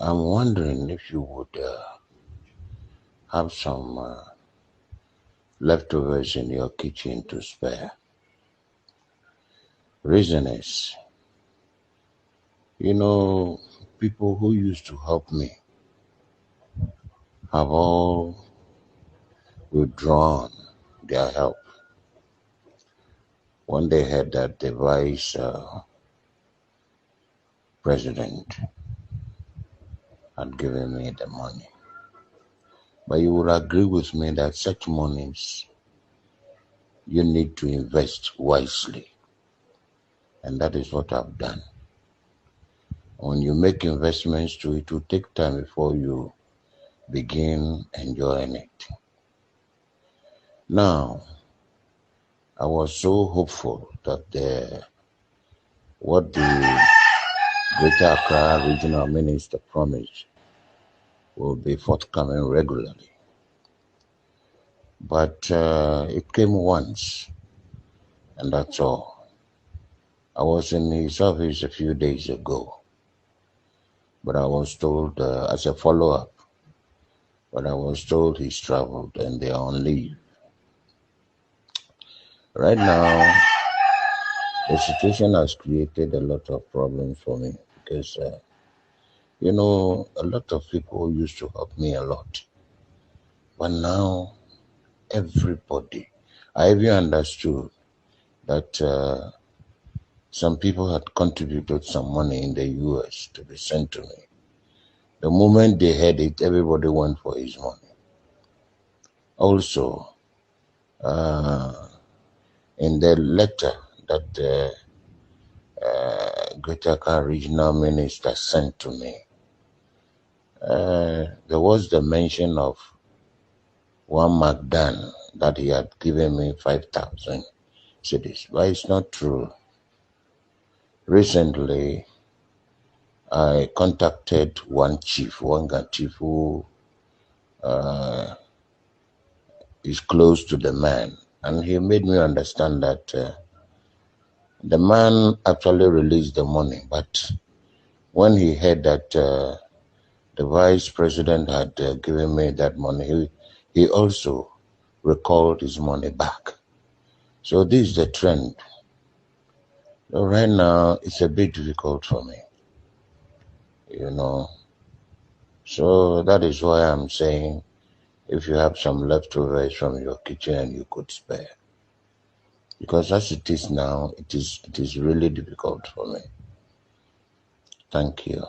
I'm wondering if you would have some leftovers in your kitchen to spare. Reason is, people who used to help me have all withdrawn their help when they heard that the vice president had given me the money. But you would agree with me that such monies you need to invest wisely. And that is what I've done. When you make investments to it, will take time before you begin enjoying it. Now, I was so hopeful that what the Greater Accra Regional Minister promised will be forthcoming regularly. But it came once, and that's all. I was in his office a few days ago, but I was told, as a follow-up, but I was told he's traveled and they are on leave. Right now, the situation has created a lot of problems for me because, a lot of people used to help me a lot. But now, everybody, I even understood that some people had contributed some money in the US to be sent to me. The moment they had it, everybody went for his money. Also, in the letter that the Greater Accra Regional Minister sent to me, there was the mention of one McDan that he had given me 5,000 cedis, but it's not true. Recently, I contacted one chief who is close to the man, and he made me understand that the man actually released the money, but when he heard that the vice president had given me that money, he also recalled his money back. So this is the trend. So right now, it's a bit difficult for me, So that is why I'm saying, if you have some leftovers from your kitchen and you could spare. Because as it is now, it is really difficult for me. Thank you.